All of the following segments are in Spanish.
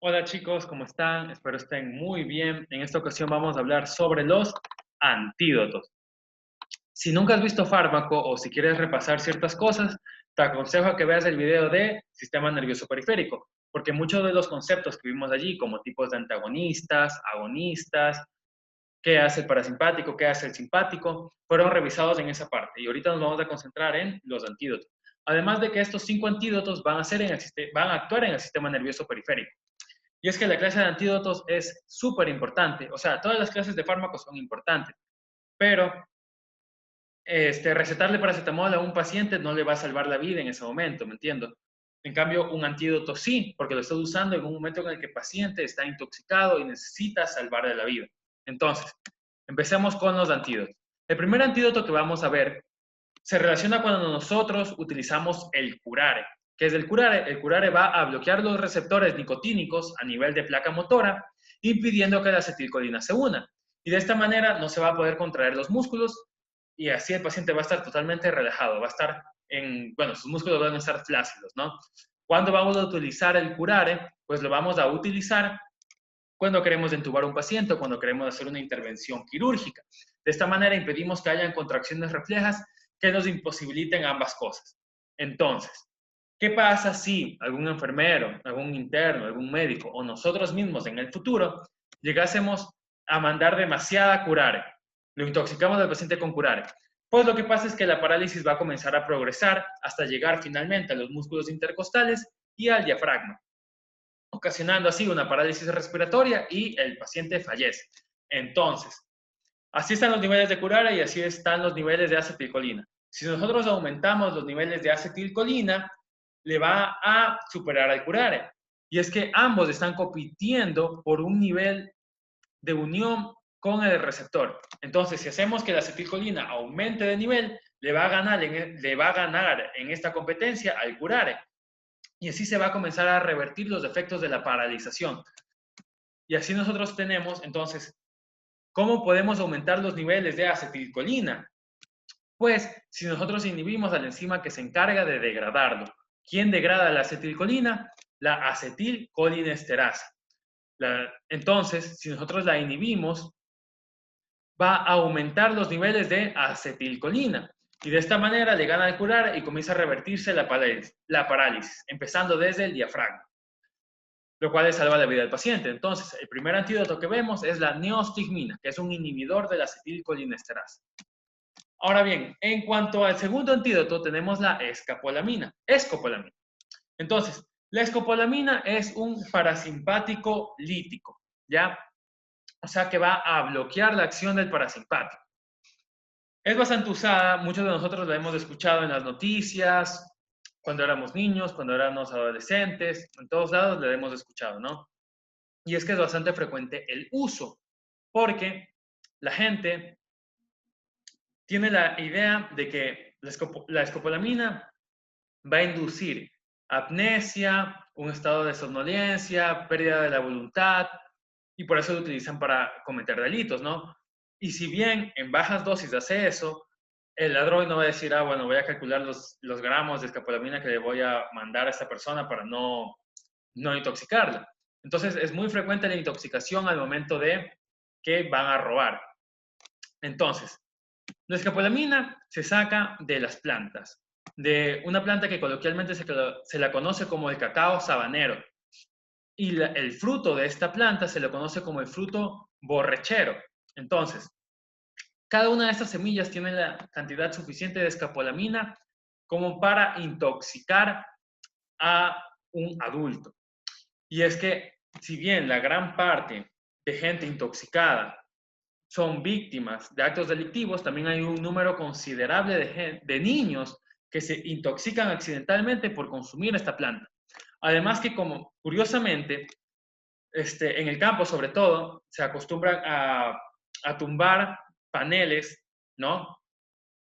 Hola chicos, ¿cómo están? Espero estén muy bien. En esta ocasión vamos a hablar sobre los antídotos. Si nunca has visto fármaco o si quieres repasar ciertas cosas, te aconsejo que veas el video de sistema nervioso periférico, porque muchos de los conceptos que vimos allí, como tipos de antagonistas, agonistas, qué hace el parasimpático, qué hace el simpático, fueron revisados en esa parte. Y ahorita nos vamos a concentrar en los antídotos. Además de que estos 5 antídotos van a actuar en el sistema nervioso periférico. Y es que la clase de antídotos es súper importante. O sea, todas las clases de fármacos son importantes, pero recetarle paracetamol a un paciente no le va a salvar la vida en ese momento, ¿me entiendo? En cambio, un antídoto sí, porque lo estás usando en un momento en el que el paciente está intoxicado y necesita salvarle la vida. Entonces, empecemos con los antídotos. El primer antídoto que vamos a ver se relaciona cuando nosotros utilizamos el curare. ¿Qué es el curare? El curare va a bloquear los receptores nicotínicos a nivel de placa motora, impidiendo que la acetilcolina se una. Y de esta manera no se va a poder contraer los músculos y así el paciente va a estar totalmente relajado, va a estar bueno, sus músculos van a estar flácidos, ¿no? ¿Cuándo vamos a utilizar el curare? Pues lo vamos a utilizar cuando queremos entubar a un paciente o cuando queremos hacer una intervención quirúrgica. De esta manera impedimos que hayan contracciones reflejas que nos imposibiliten ambas cosas. Entonces, ¿qué pasa si algún enfermero, algún interno, algún médico o nosotros mismos en el futuro llegásemos a mandar demasiada curare? Lo intoxicamos al paciente con curare. Pues lo que pasa es que la parálisis va a comenzar a progresar hasta llegar finalmente a los músculos intercostales y al diafragma, ocasionando así una parálisis respiratoria y el paciente fallece. Entonces, así están los niveles de curare y así están los niveles de acetilcolina. Si nosotros aumentamos los niveles de acetilcolina, le va a superar al curare. Y es que ambos están compitiendo por un nivel de unión con el receptor. Entonces, si hacemos que la acetilcolina aumente de nivel, le va a ganar en esta competencia al curare. Y así se va a comenzar a revertir los efectos de la paralización. Y así nosotros tenemos, entonces, ¿cómo podemos aumentar los niveles de acetilcolina? Pues si nosotros inhibimos a la enzima que se encarga de degradarlo. ¿Quién degrada la acetilcolina? La acetilcolinesterasa. Entonces, si nosotros la inhibimos, va a aumentar los niveles de acetilcolina. Y de esta manera le gana al curar y comienza a revertirse la parálisis, empezando desde el diafragma, lo cual le salva la vida al paciente. Entonces, el primer antídoto que vemos es la neostigmina, que es un inhibidor de la acetilcolinesterasa. Ahora bien, en cuanto al segundo antídoto, tenemos la escopolamina. Entonces, la escopolamina es un parasimpático lítico, ¿ya? O sea que va a bloquear la acción del parasimpático. Es bastante usada, muchos de nosotros la hemos escuchado en las noticias, cuando éramos niños, cuando éramos adolescentes, en todos lados la hemos escuchado, ¿no? Y es que es bastante frecuente el uso, porque la gente tiene la idea de que la escopolamina va a inducir apnesia, un estado de somnolencia, pérdida de la voluntad, y por eso lo utilizan para cometer delitos, ¿no? Y si bien en bajas dosis hace eso, el ladrón no va a decir, ah, bueno, voy a calcular los gramos de escopolamina que le voy a mandar a esta persona para no intoxicarla. Entonces, es muy frecuente la intoxicación al momento de que van a robar. Entonces, la escopolamina se saca de las plantas, de una planta que coloquialmente se la conoce como el cacao sabanero. Y el fruto de esta planta se le conoce como el fruto borrachero. Entonces, cada una de estas semillas tiene la cantidad suficiente de escopolamina como para intoxicar a un adulto. Y es que, si bien la gran parte de gente intoxicada son víctimas de actos delictivos, también hay un número considerable de niños que se intoxican accidentalmente por consumir esta planta. Además que, como curiosamente, en el campo sobre todo, se acostumbran a tumbar paneles, ¿no?,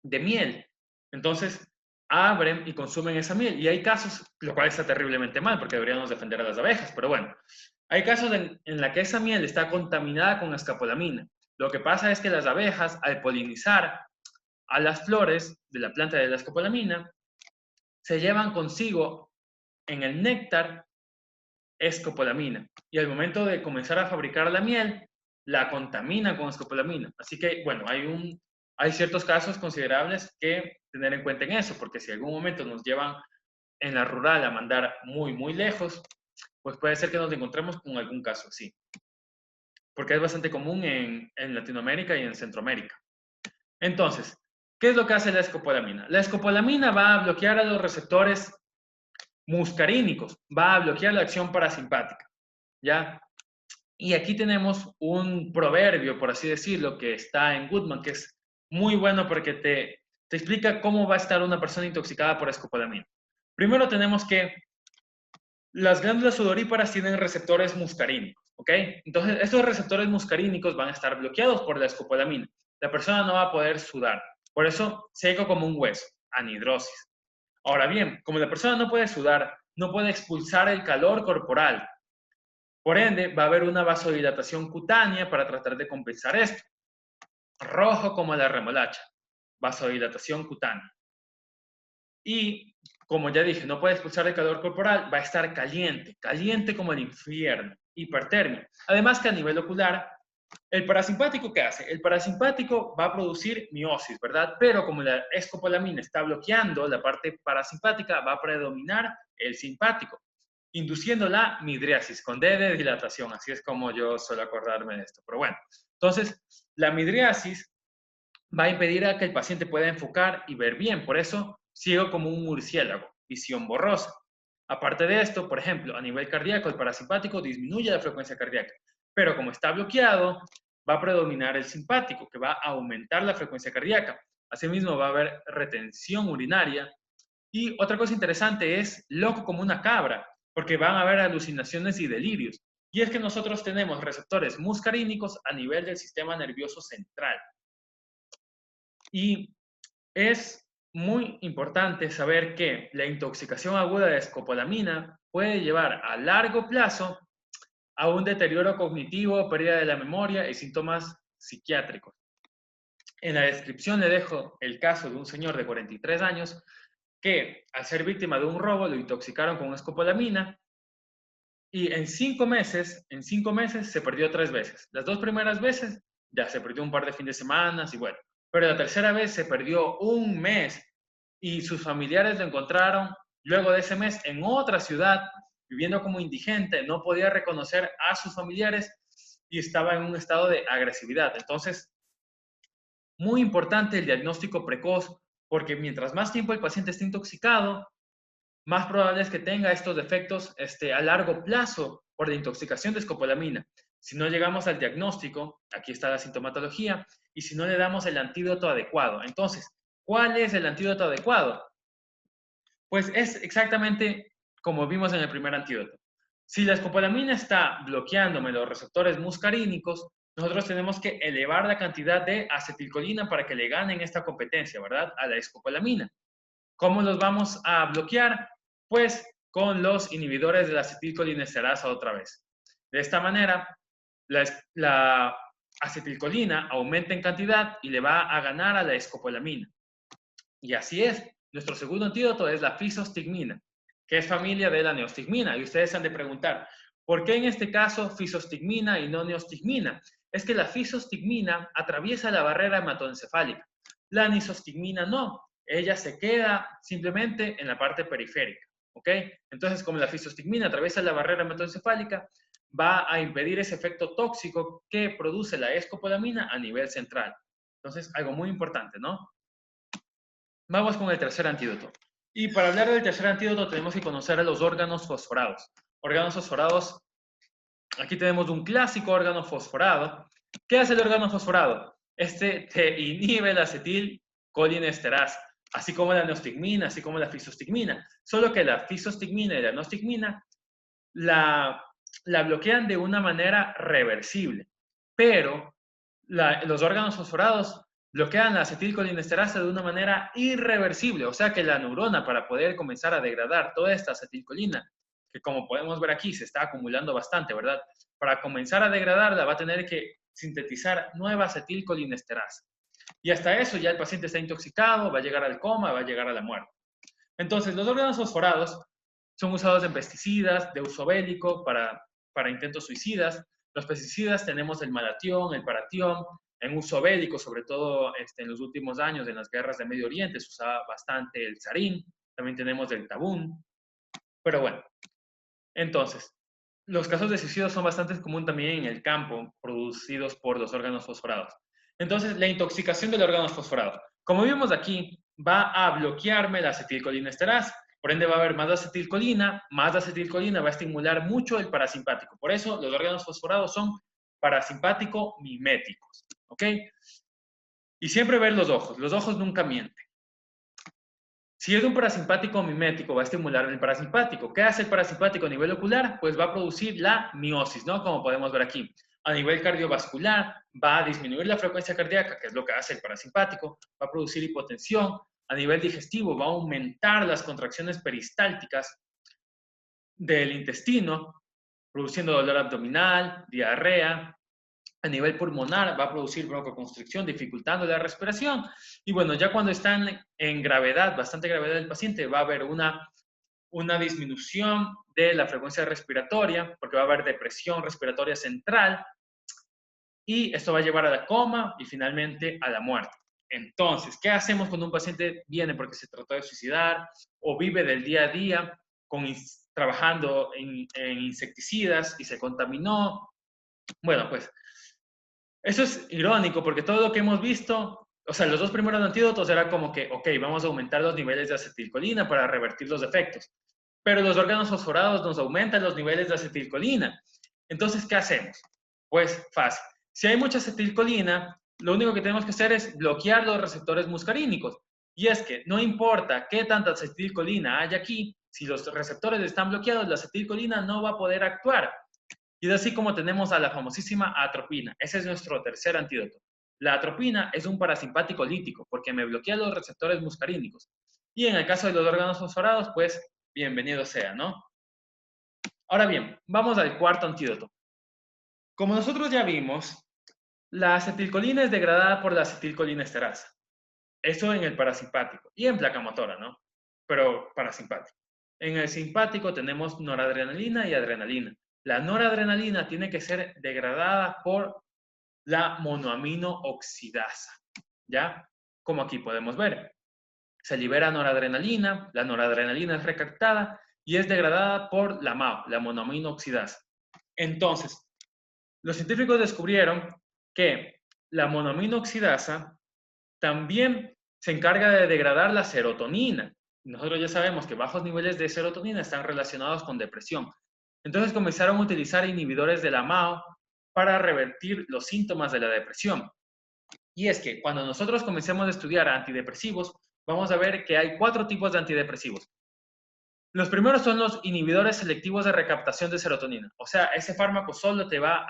de miel. Entonces, abren y consumen esa miel. Y hay casos, lo cual está terriblemente mal, porque deberíamos defender a las abejas, pero bueno, hay casos en la que esa miel está contaminada con escopolamina. Lo que pasa es que las abejas, al polinizar a las flores de la planta de la escopolamina, se llevan consigo en el néctar escopolamina. Y al momento de comenzar a fabricar la miel, la contamina con escopolamina. Así que, bueno, hay ciertos casos considerables que tener en cuenta en eso, porque si en algún momento nos llevan en la rural a mandar muy, muy lejos, pues puede ser que nos encontremos con algún caso así. Porque es bastante común en Latinoamérica y en Centroamérica. Entonces, ¿qué es lo que hace la escopolamina? La escopolamina va a bloquear a los receptores muscarínicos, va a bloquear la acción parasimpática, ¿ya? Y aquí tenemos un proverbio, por así decirlo, que está en Goodman, que es muy bueno porque te explica cómo va a estar una persona intoxicada por escopolamina. Primero tenemos que las glándulas sudoríparas tienen receptores muscarínicos, ¿ok? Entonces, estos receptores muscarínicos van a estar bloqueados por la escopolamina. La persona no va a poder sudar. Por eso, seco como un hueso, anhidrosis. Ahora bien, como la persona no puede sudar, no puede expulsar el calor corporal. Por ende, va a haber una vasodilatación cutánea para tratar de compensar esto. Rojo como la remolacha, vasodilatación cutánea. Y, como ya dije, no puede expulsar el calor corporal, va a estar caliente, caliente como el infierno, hipertermia. Además que a nivel ocular, ¿el parasimpático qué hace? El parasimpático va a producir miosis, ¿verdad? Pero como la escopolamina está bloqueando la parte parasimpática, va a predominar el simpático, induciendo la midriasis, con D de dilatación. Así es como yo suelo acordarme de esto. Pero bueno, entonces, la midriasis va a impedir a que el paciente pueda enfocar y ver bien. Por eso, ciego como un murciélago, visión borrosa. Aparte de esto, por ejemplo, a nivel cardíaco, el parasimpático disminuye la frecuencia cardíaca, pero como está bloqueado, va a predominar el simpático, que va a aumentar la frecuencia cardíaca. Asimismo, va a haber retención urinaria. Y otra cosa interesante es loco como una cabra, porque van a haber alucinaciones y delirios. Y es que nosotros tenemos receptores muscarínicos a nivel del sistema nervioso central. Y es muy importante saber que la intoxicación aguda de escopolamina puede llevar a largo plazo a un deterioro cognitivo, pérdida de la memoria y síntomas psiquiátricos. En la descripción le dejo el caso de un señor de 43 años que, al ser víctima de un robo, lo intoxicaron con escopolamina y en 5 meses se perdió 3 veces. Las 2 primeras veces ya se perdió un par de fines de semana y bueno, pero la tercera vez se perdió un mes y sus familiares lo encontraron luego de ese mes en otra ciudad, viviendo como indigente, no podía reconocer a sus familiares y estaba en un estado de agresividad. Entonces, muy importante el diagnóstico precoz, porque mientras más tiempo el paciente esté intoxicado, más probable es que tenga estos defectos a largo plazo por la intoxicación de escopolamina. Si no llegamos al diagnóstico, aquí está la sintomatología, y si no le damos el antídoto adecuado. Entonces, ¿cuál es el antídoto adecuado? Pues es exactamente como vimos en el primer antídoto. Si la escopolamina está bloqueándome los receptores muscarínicos, nosotros tenemos que elevar la cantidad de acetilcolina para que le ganen esta competencia, ¿verdad? A la escopolamina. ¿Cómo los vamos a bloquear? Pues con los inhibidores de la acetilcolinesterasa otra vez. De esta manera, la acetilcolina aumenta en cantidad y le va a ganar a la escopolamina. Y así es. Nuestro segundo antídoto es la fisostigmina, que es familia de la neostigmina. Y ustedes han de preguntar, ¿por qué en este caso fisostigmina y no neostigmina? Es que la fisostigmina atraviesa la barrera hematoencefálica. La nisostigmina no. Ella se queda simplemente en la parte periférica. ¿Ok? Entonces, como la fisostigmina atraviesa la barrera hematoencefálica, va a impedir ese efecto tóxico que produce la escopolamina a nivel central. Entonces, algo muy importante, ¿no? Vamos con el tercer antídoto. Y para hablar del tercer antídoto tenemos que conocer a los órganos fosforados. Órganos fosforados, aquí tenemos un clásico órgano fosforado. ¿Qué hace el órgano fosforado? Este te inhibe la acetilcolinesterasa, así como la neostigmina, así como la fisostigmina. Solo que la fisostigmina y la neostigmina la bloquean de una manera reversible. Pero los órganos fosforados bloquean la acetilcolinesterasa de una manera irreversible. O sea que la neurona, para poder comenzar a degradar toda esta acetilcolina, que como podemos ver aquí se está acumulando bastante, ¿verdad? Para comenzar a degradarla va a tener que sintetizar nueva acetilcolinesterasa. Y hasta eso ya el paciente está intoxicado, va a llegar al coma, va a llegar a la muerte. Entonces, los órganos fosforados son usados en pesticidas de uso bélico para intentos suicidas. Los pesticidas tenemos el malatión, el paratión, en uso bélico, sobre todo en los últimos años, en las guerras de Medio Oriente, se usaba bastante el sarín, también tenemos el tabún, pero bueno, entonces, los casos de suicidio son bastante comunes también en el campo, producidos por los órganos fosforados. Entonces, la intoxicación del órgano fosforado. Como vimos aquí, va a bloquearme la acetilcolinesterasa. Por ende, va a haber más acetilcolina va a estimular mucho el parasimpático. Por eso, los órganos fosforados son parasimpático-miméticos. ¿Ok? Y siempre ver los ojos nunca mienten. Si es un parasimpático mimético, va a estimular el parasimpático. ¿Qué hace el parasimpático a nivel ocular? Pues va a producir la miosis, ¿no? Como podemos ver aquí. A nivel cardiovascular, va a disminuir la frecuencia cardíaca, que es lo que hace el parasimpático, va a producir hipotensión. A nivel digestivo, va a aumentar las contracciones peristálticas del intestino, produciendo dolor abdominal, diarrea. A nivel pulmonar va a producir broncoconstricción, dificultando la respiración. Y bueno, ya cuando están en gravedad, bastante gravedad del paciente, va a haber una disminución de la frecuencia respiratoria, porque va a haber depresión respiratoria central, y esto va a llevar a la coma y finalmente a la muerte. Entonces, ¿qué hacemos cuando un paciente viene porque se trató de suicidar o vive del día a día trabajando en insecticidas y se contaminó? Bueno, pues eso es irónico porque todo lo que hemos visto, o sea, los dos primeros antídotos era como que, ok, vamos a aumentar los niveles de acetilcolina para revertir los efectos, pero los órganos fosforados nos aumentan los niveles de acetilcolina. Entonces, ¿qué hacemos? Pues fácil. Si hay mucha acetilcolina, lo único que tenemos que hacer es bloquear los receptores muscarínicos. Y es que no importa qué tanta acetilcolina haya aquí, si los receptores están bloqueados, la acetilcolina no va a poder actuar. Y es así como tenemos a la famosísima atropina. Ese es nuestro tercer antídoto. La atropina es un parasimpático lítico porque me bloquea los receptores muscarínicos. Y en el caso de los órganos fosforados, pues bienvenido sea, ¿no? Ahora bien, vamos al cuarto antídoto. Como nosotros ya vimos, la acetilcolina es degradada por la acetilcolinesterasa. Eso en el parasimpático y en placa motora, ¿no? Pero parasimpático. En el simpático tenemos noradrenalina y adrenalina. La noradrenalina tiene que ser degradada por la monoamino oxidasa, ¿ya? Como aquí podemos ver. Se libera noradrenalina, la noradrenalina es recaptada y es degradada por la MAO, la monoamino oxidasa. Entonces, los científicos descubrieron que la monoamino oxidasa también se encarga de degradar la serotonina. Nosotros ya sabemos que bajos niveles de serotonina están relacionados con depresión. Entonces comenzaron a utilizar inhibidores de la MAO para revertir los síntomas de la depresión. Y es que cuando nosotros comencemos a estudiar antidepresivos, vamos a ver que hay 4 tipos de antidepresivos. Los primeros son los inhibidores selectivos de recaptación de serotonina. O sea, ese fármaco solo te va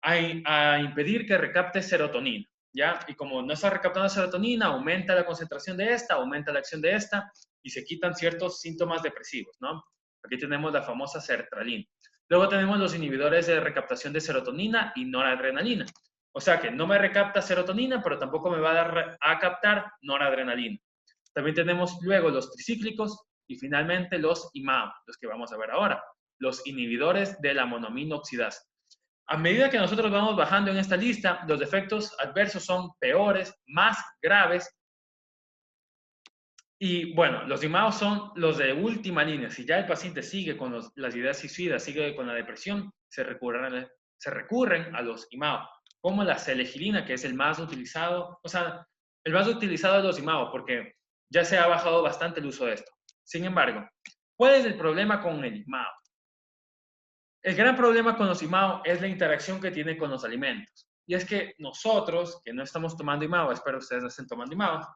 a impedir que recapte serotonina, ¿ya? Y como no está recaptando serotonina, aumenta la concentración de esta, aumenta la acción de esta, y se quitan ciertos síntomas depresivos, ¿no? Aquí tenemos la famosa sertralina. Luego tenemos los inhibidores de recaptación de serotonina y noradrenalina. O sea que no me recapta serotonina, pero tampoco me va a dar a captar noradrenalina. También tenemos luego los tricíclicos y finalmente los IMAO, los que vamos a ver ahora, los inhibidores de la monoamino oxidasa. A medida que nosotros vamos bajando en esta lista, los efectos adversos son peores, más graves. Y bueno, los IMAO son los de última línea. Si ya el paciente sigue con las ideas suicidas, sigue con la depresión, se recurren a los IMAO, como la selegilina, que es el más utilizado, o sea, el más utilizado de los IMAO, porque ya se ha bajado bastante el uso de esto. Sin embargo, ¿cuál es el problema con el IMAO? El gran problema con los IMAO es la interacción que tiene con los alimentos. Y es que nosotros, que no estamos tomando IMAO, espero ustedes no estén tomando IMAO,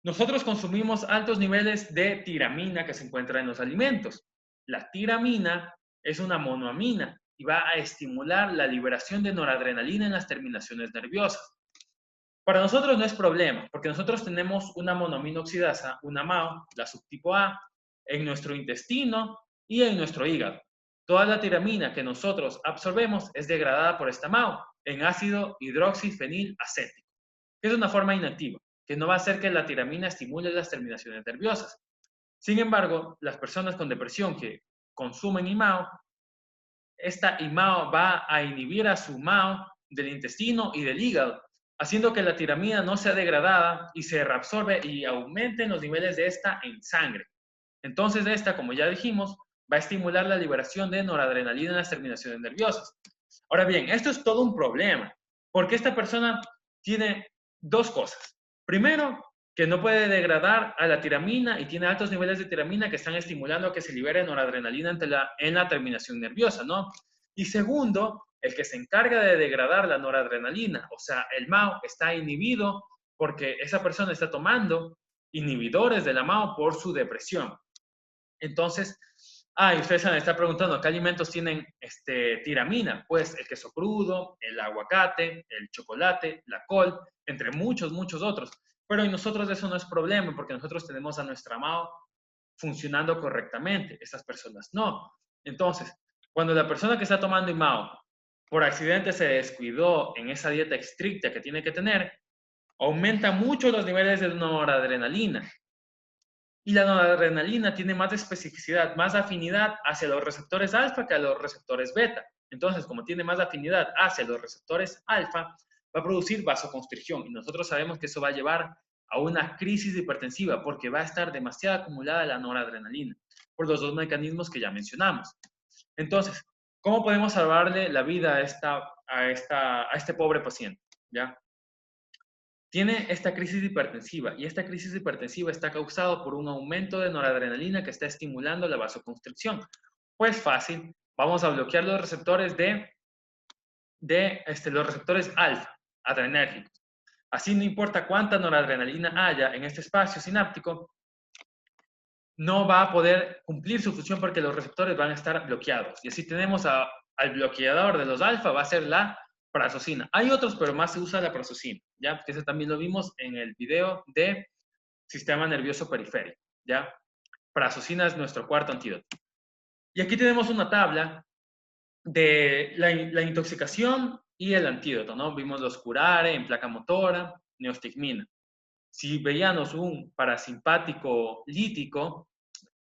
nosotros consumimos altos niveles de tiramina que se encuentra en los alimentos. La tiramina es una monoamina y va a estimular la liberación de noradrenalina en las terminaciones nerviosas. Para nosotros no es problema, porque nosotros tenemos una monoamina oxidasa, una MAO, la subtipo A, en nuestro intestino y en nuestro hígado. Toda la tiramina que nosotros absorbemos es degradada por esta MAO en ácido hidroxifenilacético, que es una forma inactiva, que no va a hacer que la tiramina estimule las terminaciones nerviosas. Sin embargo, las personas con depresión que consumen IMAO, esta IMAO va a inhibir a su MAO del intestino y del hígado, haciendo que la tiramina no sea degradada y se reabsorbe y aumenten los niveles de esta en sangre. Entonces, esta, como ya dijimos, va a estimular la liberación de noradrenalina en las terminaciones nerviosas. Ahora bien, esto es todo un problema, porque esta persona tiene dos cosas. Primero, que no puede degradar a la tiramina y tiene altos niveles de tiramina que están estimulando a que se libere noradrenalina en la terminación nerviosa, ¿no? Y segundo, el que se encarga de degradar la noradrenalina, o sea, el MAO, está inhibido porque esa persona está tomando inhibidores de la MAO por su depresión. Entonces, y ustedes se están preguntando, ¿qué alimentos tienen tiramina? Pues el queso crudo, el aguacate, el chocolate, la col, entre muchos, muchos otros. Pero en nosotros eso no es problema, porque nosotros tenemos a nuestra MAO funcionando correctamente. Estas personas no. Entonces, cuando la persona que está tomando IMAO por accidente se descuidó en esa dieta estricta que tiene que tener, aumenta mucho los niveles de noradrenalina. Y la noradrenalina tiene más especificidad, más afinidad hacia los receptores alfa que a los receptores beta. Entonces, como tiene más afinidad hacia los receptores alfa, va a producir vasoconstricción. Y nosotros sabemos que eso va a llevar a una crisis hipertensiva porque va a estar demasiado acumulada la noradrenalina por los dos mecanismos que ya mencionamos. Entonces, ¿cómo podemos salvarle la vida a este pobre paciente? ¿Ya? Tiene esta crisis hipertensiva y esta crisis hipertensiva está causada por un aumento de noradrenalina que está estimulando la vasoconstricción. Pues fácil, vamos a bloquear los receptores los receptores alfa, adrenérgicos. Así no importa cuánta noradrenalina haya en este espacio sináptico, no va a poder cumplir su función porque los receptores van a estar bloqueados. Y así tenemos al bloqueador de los alfa, va a ser la prazosina. Hay otros, pero más se usa la prazosina, ¿ya? Porque ese también lo vimos en el video de sistema nervioso periférico, ¿ya? Prazosina es nuestro cuarto antídoto. Y aquí tenemos una tabla de la intoxicación y el antídoto, ¿no? Vimos los curare en placa motora, neostigmina. Si veíamos un parasimpático lítico,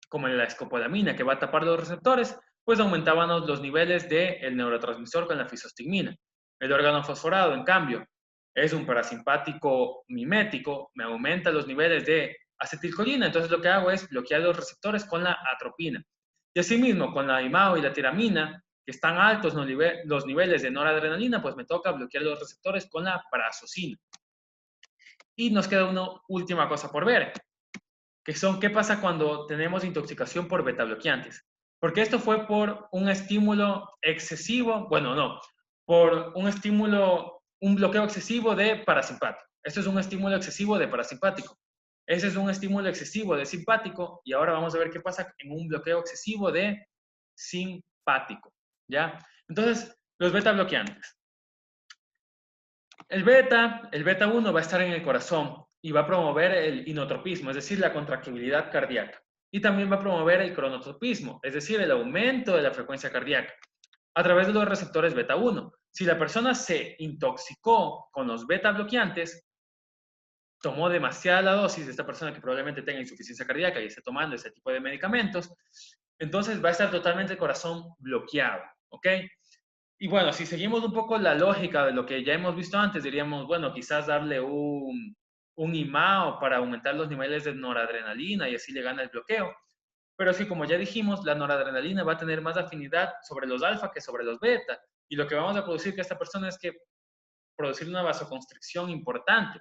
como la escopolamina, que va a tapar los receptores, pues aumentábamos los niveles del neurotransmisor con la fisostigmina. El órgano fosforado, en cambio, es un parasimpático mimético, me aumenta los niveles de acetilcolina, entonces lo que hago es bloquear los receptores con la atropina. Y asimismo, con la IMAO y la tiramina, que están altos los niveles de noradrenalina, pues me toca bloquear los receptores con la prazosina. Y nos queda una última cosa por ver, que son qué pasa cuando tenemos intoxicación por beta-bloqueantes. Porque esto fue por un estímulo excesivo, bueno, no, por un bloqueo excesivo de parasimpático. Esto es un estímulo excesivo de parasimpático. Ese es un estímulo excesivo de simpático y ahora vamos a ver qué pasa en un bloqueo excesivo de simpático, ¿ya? Entonces, los beta-bloqueantes. El beta 1 va a estar en el corazón y va a promover el inotropismo, es decir, la contractibilidad cardíaca. Y también va a promover el cronotropismo, es decir, el aumento de la frecuencia cardíaca, a través de los receptores beta 1. Si la persona se intoxicó con los beta bloqueantes, tomó demasiada la dosis de esta persona que probablemente tenga insuficiencia cardíaca y esté tomando ese tipo de medicamentos, entonces va a estar totalmente el corazón bloqueado, ¿ok? Y bueno, si seguimos un poco la lógica de lo que ya hemos visto antes, diríamos, bueno, quizás darle un IMAO para aumentar los niveles de noradrenalina y así le gana el bloqueo. Pero sí, como ya dijimos, la noradrenalina va a tener más afinidad sobre los alfa que sobre los beta. Y lo que vamos a producir que esta persona es que producir una vasoconstricción importante.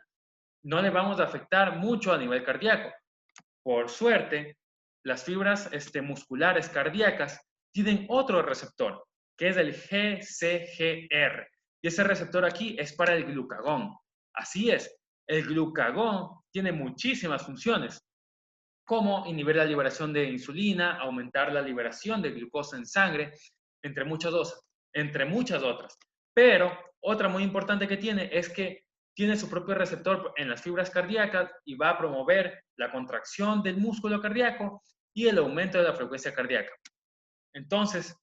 No le vamos a afectar mucho a nivel cardíaco. Por suerte, las fibras musculares cardíacas tienen otro receptor, que es el GCGR. Y ese receptor aquí es para el glucagón. Así es, el glucagón tiene muchísimas funciones, como inhibir la liberación de insulina, aumentar la liberación de glucosa en sangre, entre muchas otras. Pero otra muy importante que tiene es que tiene su propio receptor en las fibras cardíacas y va a promover la contracción del músculo cardíaco y el aumento de la frecuencia cardíaca. Entonces,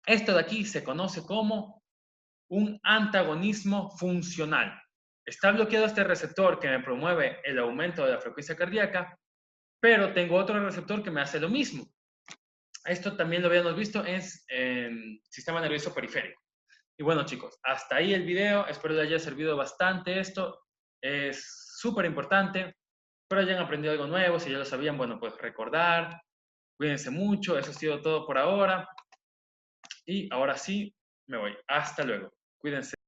esto de aquí se conoce como un antagonismo funcional. Está bloqueado este receptor que me promueve el aumento de la frecuencia cardíaca, pero tengo otro receptor que me hace lo mismo. Esto también lo habíamos visto en sistema nervioso periférico. Y bueno, chicos, hasta ahí el video. Espero les haya servido bastante esto. Es súper importante. Espero hayan aprendido algo nuevo. Si ya lo sabían, bueno, pues recordar. Cuídense mucho. Eso ha sido todo por ahora. Y ahora sí, me voy. Hasta luego. Cuídense.